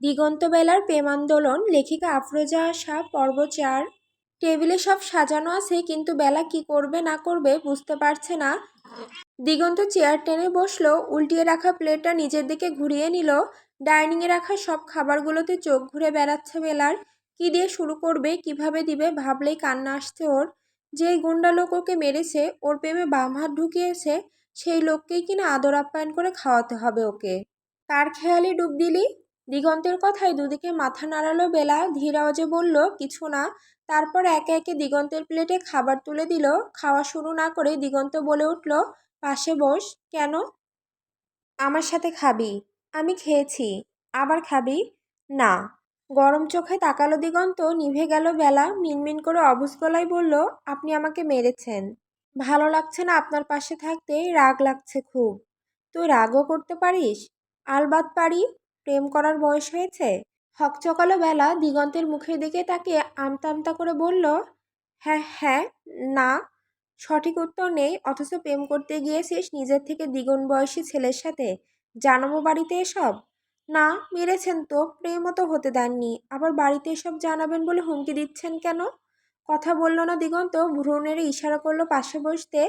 দিগন্তবেলার প্রেমান্দোলন, লেখিকা আফরোজা আশা, পর্ব ৪। টেবিলে সব সাজানো আছে, কিন্তু বেলা কি করবে না করবে বুঝতে পারছে না। দিগন্ত চেয়ার টেনে বসলো, উল্টিয়ে রাখা প্লেটটা নিজের দিকে ঘুরিয়ে নিল। ডাইনিংয়ে রাখা সব খাবারগুলোতে চোখ ঘুরে বেড়াচ্ছে বেলার। কি দিয়ে শুরু করবে, কিভাবে দিবে ভাবলেই কান্না আসছে ওর। যেই গুন্ডা লোক ওকে মেরেছে, ওর প্রেমে বাম হাত ঢুকিয়েছে, সেই লোককেই কিনা আদর আপ্যায়ন করে খাওয়াতে হবে ওকে। কার খেয়ালি ডুব দিলি? দিগন্তের কথায় দুদিকে মাথা নাড়ালো বেলা, ধীর আওয়াজে বলল, কিছু না। তারপর একে একে দিগন্তের প্লেটে খাবার তুলে দিল। খাওয়া শুরু না করে দিগন্ত বলে উঠল, পাশে বস। কেন? আমার সাথে খাবি। আমি খেয়েছি। আবার খাবি? না। গরম চোখে তাকালো দিগন্ত, নিভে গেল বেলা, মিনমিন করে অবুঝ গলায় বলল, আপনি আমাকে মেরেছেন। ভালো লাগছে না আপনার পাশে থাকতে, রাগ লাগছে খুব। তুই রাগও করতে পারিস? আলবাত পারি। প্রেম করার বয়স হয়েছে। হকচকালো বেলা দিগন্তের মুখের দিকে তাকিয়ে আমতা আমতা করে বলল, হ্যাঁ হ্যাঁ, না। সঠিক উত্তর নেই, অথচ প্রেম করতে গিয়েছিস নিজের থেকে দ্বিগুণ বয়সী ছেলের সাথে। জানাবো বাড়িতে এসব? না, মেরেছেন তো, প্রেমও তো হতে দেননি, আবার বাড়িতে এসব জানাবেন বলে হুমকি দিচ্ছেন কেন? কথা বলল না দিগন্ত, ভ্রু নেড়ে ইশারা করলো পাশে বসতে।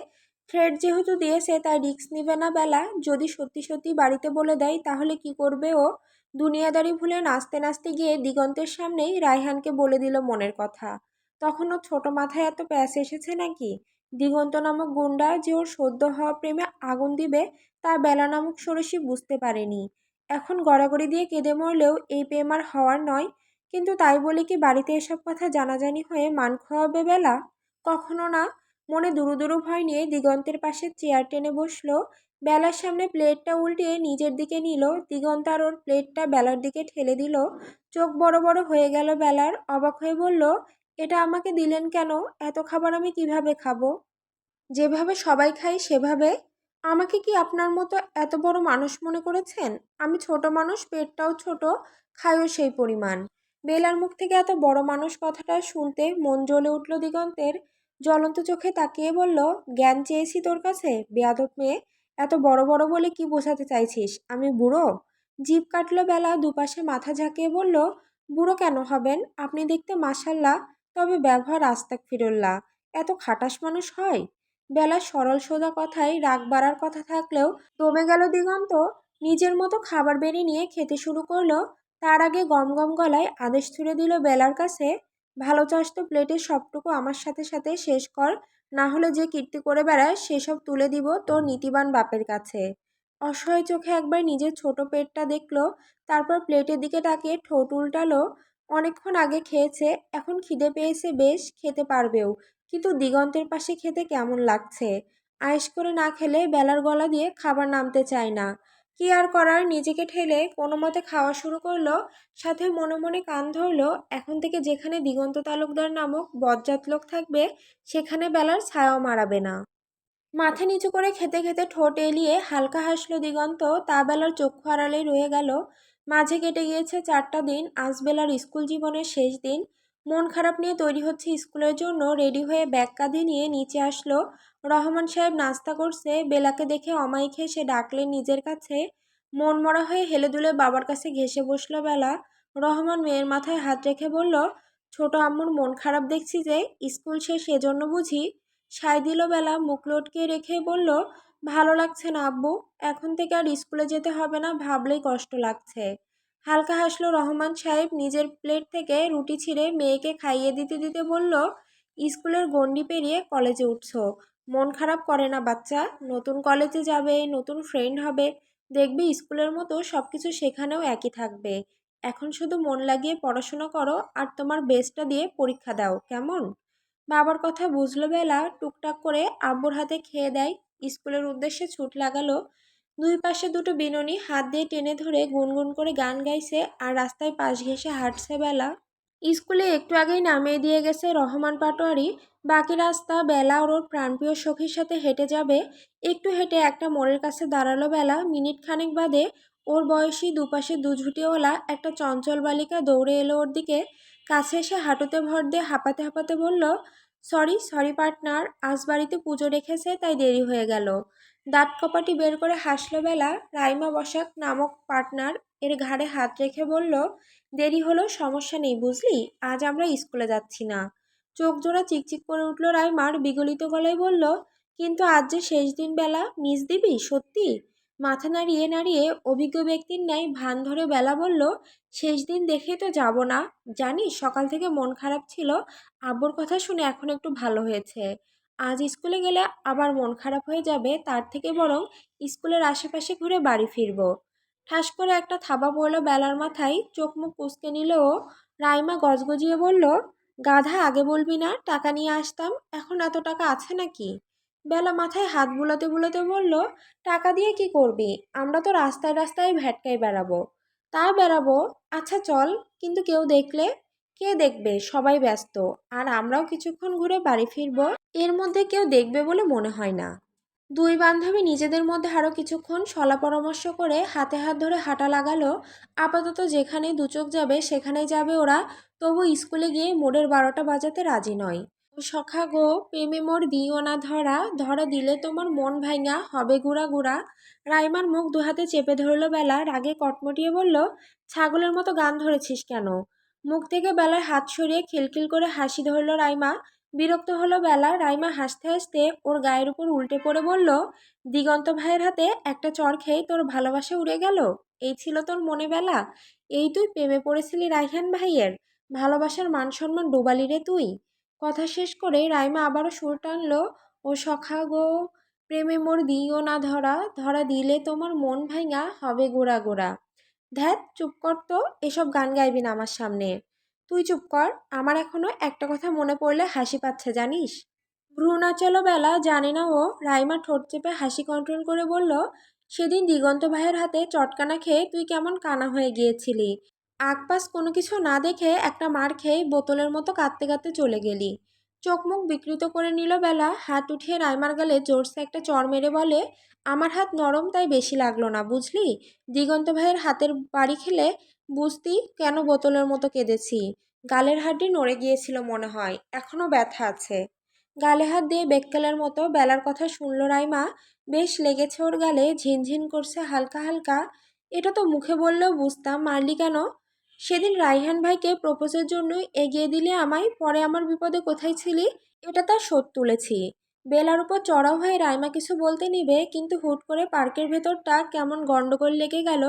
থ্রেড যেহেতু দিয়েছে তাই রিস্ক নিবে না বেলা। যদি সত্যি সত্যি বাড়িতে বলে দেয় তাহলে কি করবে ও? দুনিয়াদারি ভুলে নাচতে নাচতে গিয়ে দিগন্তের সামনেই রায়হানকে বলে দিল মনের কথা। তখনও ছোট মাথায় এত প্যাঁচ এসেছে নাকি? দিগন্ত নামক গুন্ডা যে ওর সদ্য হওয়া প্রেমে আগুন দিবে, তা বেলা নামক ষোড়শী বুঝতে পারেনি। এখন গড়াগড়ি দিয়ে কেঁদে মরলেও এই প্রেম আর হওয়ার নয়। কিন্তু তাই বলে কি বাড়িতে এসব কথা জানাজানি হয়ে মান খোয়াবে বেলা? কখনো না। মনে দুরু দুরু ভয় নিয়ে দিগন্তের পাশে চেয়ার টেনে বসলো। বেলার সামনে প্লেটটা উল্টিয়ে নিজের দিকে নিল। দিগন্ত আর ওর প্লেটটা বেলার দিকে ঠেলে দিল। চোখ বড় বড় হয়ে গেল বেলার, অবাক হয়ে বলল, এটা আমাকে দিলেন কেন? এত খাবার আমি কিভাবে খাবো? যেভাবে সবাই খাই সেভাবে। আমাকে কি আপনার মতো এত বড় মানুষ মনে করেছেন? আমি ছোট মানুষ, পেটটাও ছোট, খাইও সেই পরিমাণ। বেলার মুখ থেকে এত বড় মানুষ কথাটা শুনতে মন জ্বলে উঠল দিগন্তের। জ্বলন্ত চোখে তাকিয়ে বলল, জ্ঞান চেয়েছি তোর কাছে, বেয়াদব মেয়ে। এত বড় বড় বলে কি বোঝাতে চাইছিস? আমি বুড়ো? জিভ কাটলো বেলা, দুপাশে মাথা ঝাঁকিয়ে বলল, বুড়ো কেন হবেন? আপনি দেখতে মাশাল্লাহ, তবে ব্যবহার আস্তাগফিরুল্লাহ। এত খাটাস মানুষ হয়? বেলার সরল সোজা কথায় রাগ বাড়ার কথা থাকলেও দমে গেল দিগন্ত। নিজের মতো খাবার বেড়ে নিয়ে খেতে শুরু করলো। তার আগে গম গম গলায় আদেশ ছুড়ে দিল বেলার কাছে, ভালো চাস তো প্লেটের সবটুকু আমার সাথে সাথে শেষ কর, না হলে যে কীর্তি করে বেড়ায় সেসব তুলে দিব তোর নীতিবান বাপের কাছে। অসহায় চোখে একবার নিজের ছোট পেটটা দেখলো, তারপর প্লেটের দিকে তাকিয়ে ঠোঁট উল্টালো। অনেকক্ষণ আগে খেয়েছে, এখন খিদে পেয়েছে বেশ, খেতে পারবেও, কিন্তু দিগন্তের পাশে খেতে কেমন লাগছে। আয়েশ করে না খেলে বেলার গলা দিয়ে খাবার নামতে চায় না। কি আর করার, নিজেকে ঠেলে কোনো মতে খাওয়া শুরু করলো। সাথে মনে মনে কান ধরলো, এখন থেকে যেখানে দিগন্ত তালুকদার নামক বজ্জাত লোক থাকবে সেখানে বেলার ছায়াও মাড়াবে না। মাথা নিচু করে খেতে খেতে ঠোঁট এলিয়ে হালকা হাসলো দিগন্ত। তা বেলার চক্ষু আড়ালেই রয়ে গেল। মাঝে কেটে গিয়েছে 4টা দিন, আজ বেলার স্কুল জীবনের শেষ দিন। মন খারাপ নিয়ে তৈরি হচ্ছে স্কুলের জন্য, রেডি হয়ে ব্যাগ কাঁধে নিয়ে নিচে আসলো। রহমান সাহেব নাস্তা করছে, বেলাকে দেখে অমায়িক হেসে ডাকলেন নিজের কাছে। মন মরা হয়ে হেলে দুলে বাবার কাছে ঘেঁষে বসলো বেলা। রহমান মেয়ের মাথায় হাত রেখে বলল, ছোট আম্মুর মন খারাপ দেখছি যে, স্কুল শেষ এজন্য বুঝি? সায় দিল বেলা, মুখ লটকে রেখে বলল, ভালো লাগছে না আব্বু, এখন থেকে আর স্কুলে যেতে হবে না ভাবলেই কষ্ট লাগছে। হালকা হাসলো রহমান সাহেব, নিজের প্লেট থেকে রুটি ছিঁড়ে মেয়েকে খাইয়ে দিতে দিতে বলল, স্কুলের গণ্ডি পেরিয়ে কলেজে উঠছো, মন খারাপ করে না বাচ্চা? নতুন কলেজে যাবে, নতুন ফ্রেন্ড হবে, দেখবি স্কুলের মতো সব কিছু সেখানেও একই থাকবে। এখন শুধু মন লাগিয়ে পড়াশোনা করো আর তোমার বেস্টটা দিয়ে পরীক্ষা দাও, কেমন? বাবার কথা বুঝলো বেলা, টুকটাক করে আব্বুর হাতে খেয়ে দেয়। স্কুলের উদ্দেশ্যে ছুট লাগালো। দুই পাশে দুটো বিনুনি হাত দিয়ে টেনে ধরে গুনগুন করে গান গাইছে আর রাস্তায় পাশ ঘেঁষে হাঁটছে বেলা। স্কুলে একটু আগেই নামিয়ে দিয়ে গেছে রহমান পাটোয়ারি। বাকি রাস্তা বেলা ওর ওর প্রাণপ্রিয় সখীর সাথে হেঁটে যাবে। একটু হেঁটে একটা মোড়ের কাছে দাঁড়ালো বেলা। মিনিট খানেক বাদে ওর বয়সী দুপাশে দুঝুটিওয়ালা একটা চঞ্চল বালিকা দৌড়ে এলো ওর দিকে। কাছে এসে হাঁটুতে ভর দিয়ে হাঁপাতে হাঁপাতে বলল, সরি সরি পার্টনার, আজ বাড়িতে পুজো রেখেছে তাই দেরি হয়ে গেল। দাঁত কপাটি বের করে হাসলো বেলা। রাইমা বসাক নামক পার্টনার এর ঘাড়ে হাত রেখে বলল, দেরি হলো সমস্যা নেই বুঝলি, আজ আমরা স্কুলে যাচ্ছি না। চোখ জোড়া চিকচিক করে উঠল রাইমার, বিগলিত গলায় বলল, কিন্তু আজ যে শেষ দিন, বেলা মিস দিবি সত্যি? মাথা নাড়িয়ে নাড়িয়ে অভিজ্ঞ ব্যক্তির ন্যায় ভান ধরে বেলা বলল, শেষ দিন দেখেই তো যাব না। জানিস সকাল থেকে মন খারাপ ছিল, আব্বুর কথা শুনে এখন একটু ভালো হয়েছে। আজ স্কুলে গেলে আবার মন খারাপ হয়ে যাবে, তার থেকে বরং স্কুলের আশেপাশে ঘুরে বাড়ি ফিরবো। ঠাস করে একটা থাবা পড়ল বেলার মাথায়, চোখ মুখ কুঁচকে নিল ও। রাইমা গজগজিয়ে বলল, গাধা, আগে বলবি না টাকা নিয়ে আসতাম, এখন এত টাকা আছে নাকি? বেলা মাথায় হাত বুলাতে বুলাতে বলল, টাকা দিয়ে কি করবি? আমরা তো রাস্তায় রাস্তায় ভ্যাটকায় বেড়াবো। তা বেড়াবো, আচ্ছা চল, কিন্তু কেউ দেখলে? কে দেখবে, সবাই ব্যস্ত। আর আমরাও কিছুক্ষণ ঘুরে বাড়ি ফিরবো, এর মধ্যে কেউ দেখবে বলে মনে হয় না। দুই বান্ধবী নিজেদের মধ্যে আরও কিছুক্ষণ শলা পরামর্শ করে হাতে হাত ধরে হাঁটা লাগালো। আপাতত যেখানে দুচোখ যাবে সেখানেই যাবে ওরা, তবু স্কুলে গিয়ে মোড়ের 12টা বাজাতে রাজি নয়। ও সখা গো, প্রেমে মোর দিও না ধরা, ধরা দিলে তোমার মন ভাঙা হবে গুড়া গুড়া। রাইমার মুখ দুহাতে চেপে ধরল বেলা, রাগে কটমটিয়ে বলল, ছাগলের মতো গান ধরেছিস কেন? মুখ থেকে বেলার হাত সরিয়ে খিলখিল করে হাসি ধরল রাইমা। বিরক্ত হলো বেলা। রাইমা হাসতে হাসতে ওর গায়ের উপর উল্টে পড়ে বলল, দিগন্ত ভাইয়ের হাতে একটা চড় খেয়ে তোর ভালোবাসা উড়ে গেল? এই ছিল তোর মনে বেলা? এই তুই প্রেমে পড়েছিলি রাইহান ভাইয়ের? ভালোবাসার মান সম্মান ডুবালি রে তুই। কথা শেষ করে রাইমা আবারও সুর টানল, ও সখা গো, প্রেমে মোর দিও না ধরা, ধরা দিলে তোমার মন ভাঙা হবে গোড়া গোড়া। ধ্যাত, চুপ কর তো, এসব গান গাইবি না আমার সামনে। তুই চুপ কর, আমার এখনো একটা কথা মনে পড়লে হাসি পাচ্ছে জানিস? ভ্রু নাচালো বেলা, জানে না ও। রাইমা ঠোঁট চেপে হাসি কন্ট্রোল করে বলল, সেদিন দিগন্ত ভাইয়ের হাতে চটকানা খেয়ে তুই কেমন কানা হয়ে গিয়েছিলি। আগপাস কোনো কিছু না দেখে একটা মার খেয়ে বোতলের মতো কাঁদতে কাঁদতে চলে গেলি। চোখ মুখ বিকৃত করে নিল বেলা, হাত উঠিয়ে রাইমার গালে জোরসে একটা চড় মেরে বলে, আমার হাত নরম তাই বেশি লাগলো না বুঝলি। দিগন্ত ভাইয়ের হাতের বাড়ি খেলে বুঝতি কেন বোতলের মতো কেঁদেছি। গালের হাড্ডি নড়ে গিয়েছিল মনে হয়, এখনো ব্যথা আছে। গালে হাত দিয়ে বেক্কেলের মতো বেলার কথা শুনল রাইমা। বেশ লেগেছে ওর গালে, ঝিনঝিন করছে হালকা হালকা। এটা তো মুখে বললেও বুঝতাম, মারলি কেন? সেদিন রাইহান ভাইকে প্রপোজের জন্যই এগিয়ে দিলে আমায়, পরে আমার বিপদে কোথায় ছিলি? এটা তার শোধ তুলেছি। বেলার উপর চড়াও হয়ে রাইমা কিছু বলতে নিবে, কিন্তু হুট করে পার্কের ভেতরটা কেমন গন্ডগোল লেগে গেল।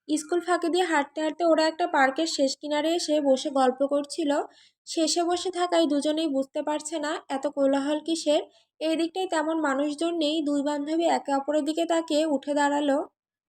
স্কুল ফাঁকি দিয়ে হাঁটতে হাঁটতে ওরা একটা পার্কের শেষ কিনারে এসে বসে গল্প করছিল। শেষে বসে থাকায় দুজনেই বুঝতে পারছে না এত কোলাহল কিসের। এই দিকটায় তেমন মানুষজন নেই। দুই বান্ধবী একে অপরের দিকে তাকিয়ে উঠে দাঁড়ালো।